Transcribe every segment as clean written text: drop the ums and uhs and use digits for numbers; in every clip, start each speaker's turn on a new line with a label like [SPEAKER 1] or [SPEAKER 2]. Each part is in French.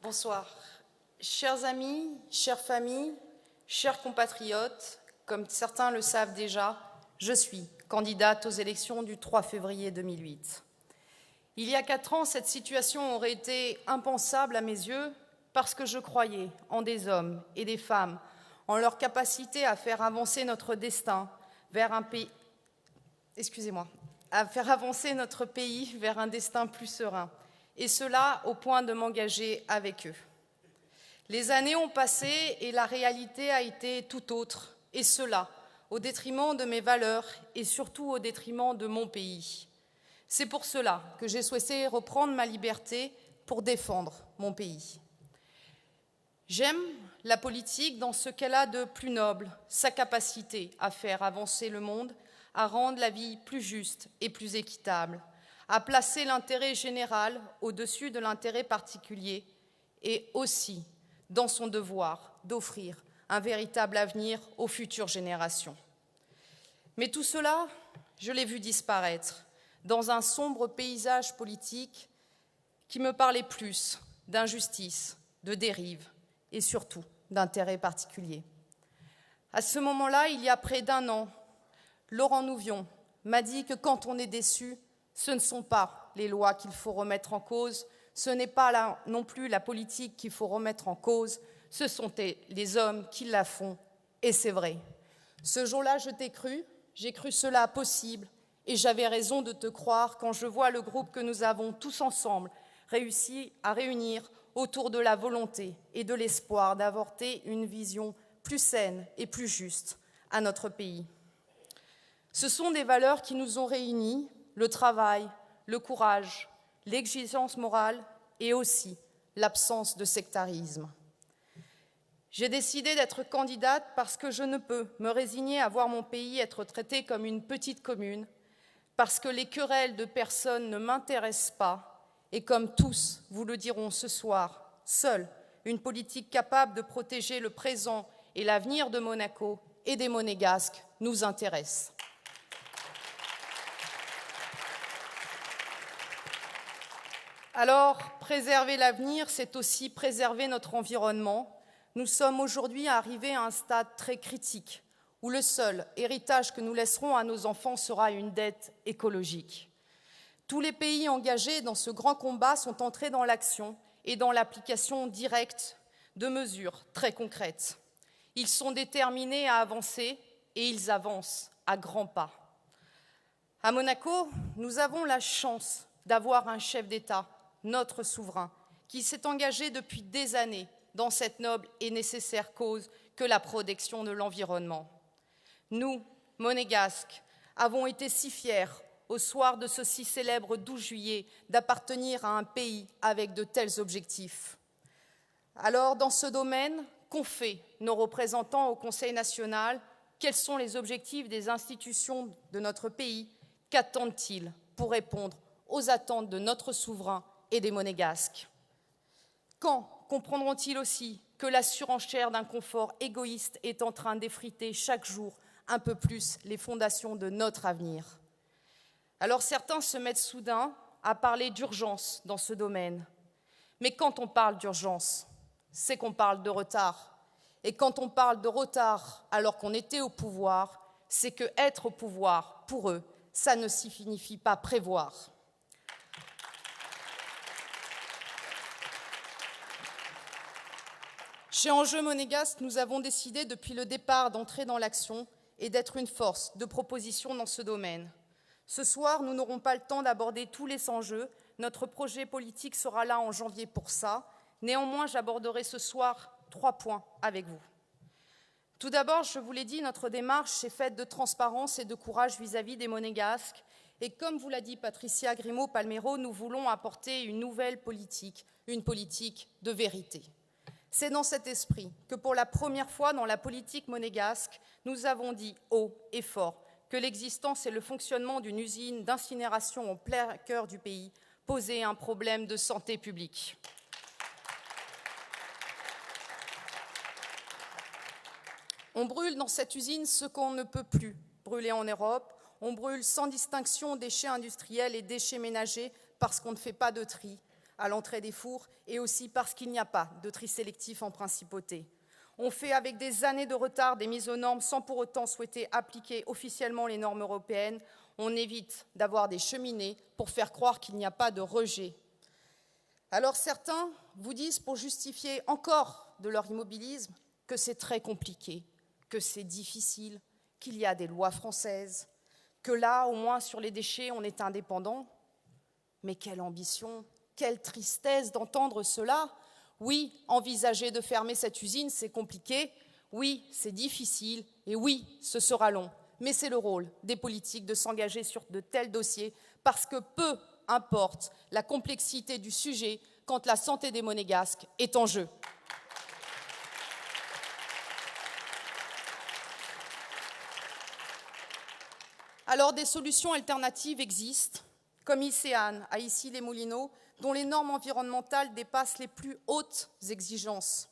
[SPEAKER 1] Bonsoir. Chers amis, chères familles, chers compatriotes, comme certains le savent déjà, je suis candidate aux élections du 3 février 2008. Il y a 4 ans, cette situation aurait été impensable à mes yeux parce que je croyais en des hommes et des femmes, en leur capacité à faire avancer notre destin vers un pays, à faire avancer notre pays vers un destin plus serein, et cela au point de m'engager avec eux. Les années ont passé et la réalité a été tout autre, et cela au détriment de mes valeurs et surtout au détriment de mon pays. C'est pour cela que j'ai souhaité reprendre ma liberté pour défendre mon pays. J'aime la politique dans ce qu'elle a de plus noble, sa capacité à faire avancer le monde, à rendre la vie plus juste et plus équitable, à placer l'intérêt général au-dessus de l'intérêt particulier et aussi dans son devoir d'offrir un véritable avenir aux futures générations. Mais tout cela, je l'ai vu disparaître dans un sombre paysage politique qui me parlait plus d'injustice, de dérive et surtout d'intérêt particulier. À ce moment-là, il y a près d'1 an, Laurent Nouvion m'a dit que quand on est déçu, ce ne sont pas les lois qu'il faut remettre en cause, ce n'est pas là non plus la politique qu'il faut remettre en cause, ce sont les hommes qui la font, et c'est vrai. Ce jour-là, je t'ai cru, j'ai cru cela possible, et j'avais raison de te croire quand je vois le groupe que nous avons tous ensemble réussi à réunir autour de la volonté et de l'espoir d'avorter une vision plus saine et plus juste à notre pays. Ce sont des valeurs qui nous ont réunis, le travail, le courage, l'exigence morale et aussi l'absence de sectarisme. J'ai décidé d'être candidate parce que je ne peux me résigner à voir mon pays être traité comme une petite commune, parce que les querelles de personnes ne m'intéressent pas, et comme tous vous le diront ce soir, seule une politique capable de protéger le présent et l'avenir de Monaco et des Monégasques nous intéresse. Alors, préserver l'avenir, c'est aussi préserver notre environnement. Nous sommes aujourd'hui arrivés à un stade très critique, où le seul héritage que nous laisserons à nos enfants sera une dette écologique. Tous les pays engagés dans ce grand combat sont entrés dans l'action et dans l'application directe de mesures très concrètes. Ils sont déterminés à avancer et ils avancent à grands pas. À Monaco, nous avons la chance d'avoir un chef d'État, notre souverain, qui s'est engagé depuis des années dans cette noble et nécessaire cause que la protection de l'environnement. Nous, Monégasques, avons été si fiers, au soir de ce si célèbre 12 juillet, d'appartenir à un pays avec de tels objectifs. Alors, dans ce domaine, qu'ont fait nos représentants au Conseil national? Quels sont les objectifs des institutions de notre pays? Qu'attendent-ils pour répondre aux attentes de notre souverain et des Monégasques? Quand comprendront-ils aussi que la surenchère d'un confort égoïste est en train d'effriter chaque jour un peu plus les fondations de notre avenir? Alors certains se mettent soudain à parler d'urgence dans ce domaine. Mais quand on parle d'urgence, c'est qu'on parle de retard. Et quand on parle de retard alors qu'on était au pouvoir, c'est que être au pouvoir, pour eux, ça ne signifie pas prévoir. Chez Enjeu Monégasque, nous avons décidé depuis le départ d'entrer dans l'action et d'être une force de proposition dans ce domaine. Ce soir, nous n'aurons pas le temps d'aborder tous les enjeux. Notre projet politique sera là en janvier pour ça. Néanmoins, j'aborderai ce soir 3 points avec vous. Tout d'abord, je vous l'ai dit, notre démarche est faite de transparence et de courage vis-à-vis des Monégasques. Et comme vous l'a dit Patricia Grimaud-Palmero, nous voulons apporter une nouvelle politique, une politique de vérité. C'est dans cet esprit que pour la première fois dans la politique monégasque, nous avons dit haut et fort que l'existence et le fonctionnement d'une usine d'incinération en plein cœur du pays posaient un problème de santé publique. On brûle dans cette usine ce qu'on ne peut plus brûler en Europe. On brûle sans distinction déchets industriels et déchets ménagers parce qu'on ne fait pas de tri. à l'entrée des fours et aussi parce qu'il n'y a pas de tri sélectif en principauté. On fait avec des années de retard des mises aux normes sans pour autant souhaiter appliquer officiellement les normes européennes. On évite d'avoir des cheminées pour faire croire qu'il n'y a pas de rejet. Alors certains vous disent, pour justifier encore de leur immobilisme, que c'est très compliqué, que c'est difficile, qu'il y a des lois françaises, que là, au moins sur les déchets, on est indépendant. Mais quelle ambition, quelle tristesse d'entendre cela. Oui, envisager de fermer cette usine, c'est compliqué. Oui, c'est difficile. Et oui, ce sera long. Mais c'est le rôle des politiques de s'engager sur de tels dossiers parce que peu importe la complexité du sujet quand la santé des Monégasques est en jeu. Alors, des solutions alternatives existent, comme Icéane à Issy-les-Moulineaux, dont les normes environnementales dépassent les plus hautes exigences.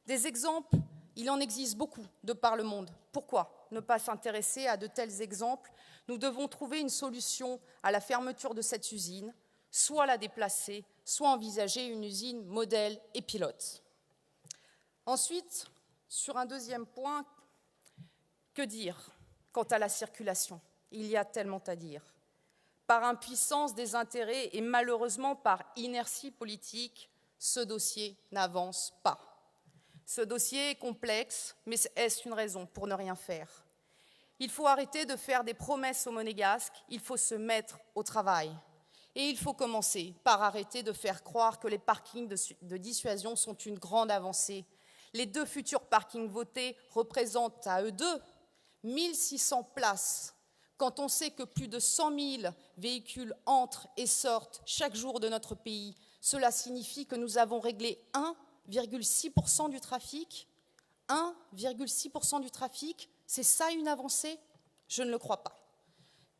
[SPEAKER 1] Des exemples, il en existe beaucoup de par le monde. Pourquoi ne pas s'intéresser à de tels exemples? Nous devons trouver une solution à la fermeture de cette usine, soit la déplacer, soit envisager une usine modèle et pilote. Ensuite, sur un deuxième point, que dire quant à la circulation? Il y a tellement à dire. Par impuissance des intérêts et malheureusement par inertie politique, ce dossier n'avance pas. Ce dossier est complexe, mais est-ce une raison pour ne rien faire? Il faut arrêter de faire des promesses aux Monégasques, il faut se mettre au travail. Et il faut commencer par arrêter de faire croire que les parkings de dissuasion sont une grande avancée. Les 2 futurs parkings votés représentent à eux deux 1600 places. Quand on sait que plus de 100 000 véhicules entrent et sortent chaque jour de notre pays, cela signifie que nous avons réglé 1,6% du trafic. 1,6% du trafic, c'est ça une avancée? Je ne le crois pas.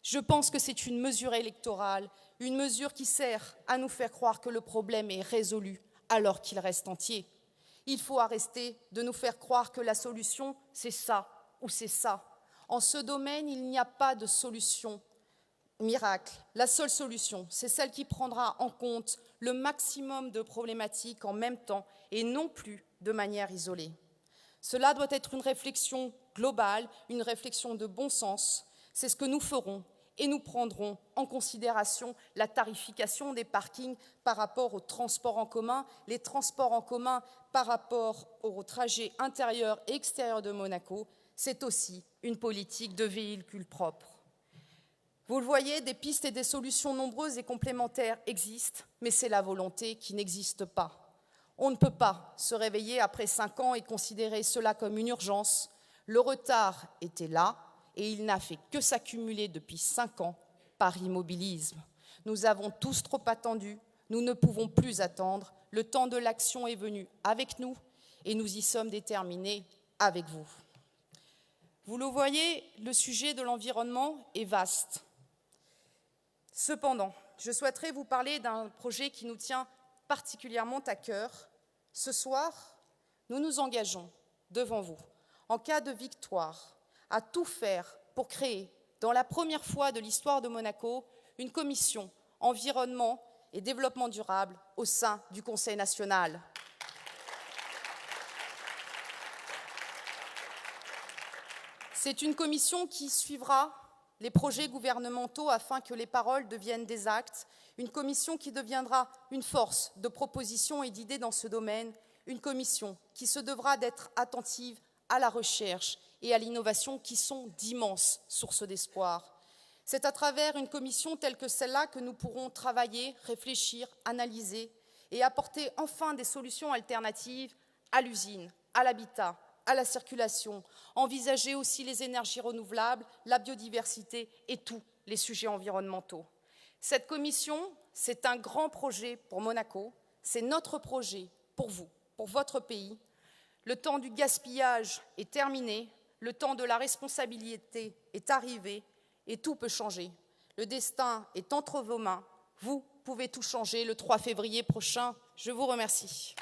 [SPEAKER 1] Je pense que c'est une mesure électorale, une mesure qui sert à nous faire croire que le problème est résolu alors qu'il reste entier. Il faut arrêter de nous faire croire que la solution, c'est ça ou c'est ça. En ce domaine, il n'y a pas de solution miracle. La seule solution, c'est celle qui prendra en compte le maximum de problématiques en même temps et non plus de manière isolée. Cela doit être une réflexion globale, une réflexion de bon sens. C'est ce que nous ferons et nous prendrons en considération la tarification des parkings par rapport aux transports en commun, les transports en commun par rapport aux trajets intérieurs et extérieurs de Monaco. C'est aussi une politique de véhicules propres. Vous le voyez, des pistes et des solutions nombreuses et complémentaires existent, mais c'est la volonté qui n'existe pas. On ne peut pas se réveiller après 5 ans et considérer cela comme une urgence. Le retard était là et il n'a fait que s'accumuler depuis 5 ans par immobilisme. Nous avons tous trop attendu, nous ne pouvons plus attendre. Le temps de l'action est venu avec nous et nous y sommes déterminés avec vous. Vous le voyez, le sujet de l'environnement est vaste. Cependant, je souhaiterais vous parler d'un projet qui nous tient particulièrement à cœur. Ce soir, nous nous engageons devant vous, en cas de victoire, à tout faire pour créer, dans la première fois de l'histoire de Monaco, une commission environnement et développement durable au sein du Conseil national. C'est une commission qui suivra les projets gouvernementaux afin que les paroles deviennent des actes, une commission qui deviendra une force de proposition et d'idées dans ce domaine, une commission qui se devra d'être attentive à la recherche et à l'innovation qui sont d'immenses sources d'espoir. C'est à travers une commission telle que celle-là que nous pourrons travailler, réfléchir, analyser et apporter enfin des solutions alternatives à l'usine, à l'habitat, à la circulation, envisager aussi les énergies renouvelables, la biodiversité et tous les sujets environnementaux. Cette commission, c'est un grand projet pour Monaco, c'est notre projet pour vous, pour votre pays. Le temps du gaspillage est terminé, le temps de la responsabilité est arrivé et tout peut changer. Le destin est entre vos mains, vous pouvez tout changer le 3 février prochain. Je vous remercie.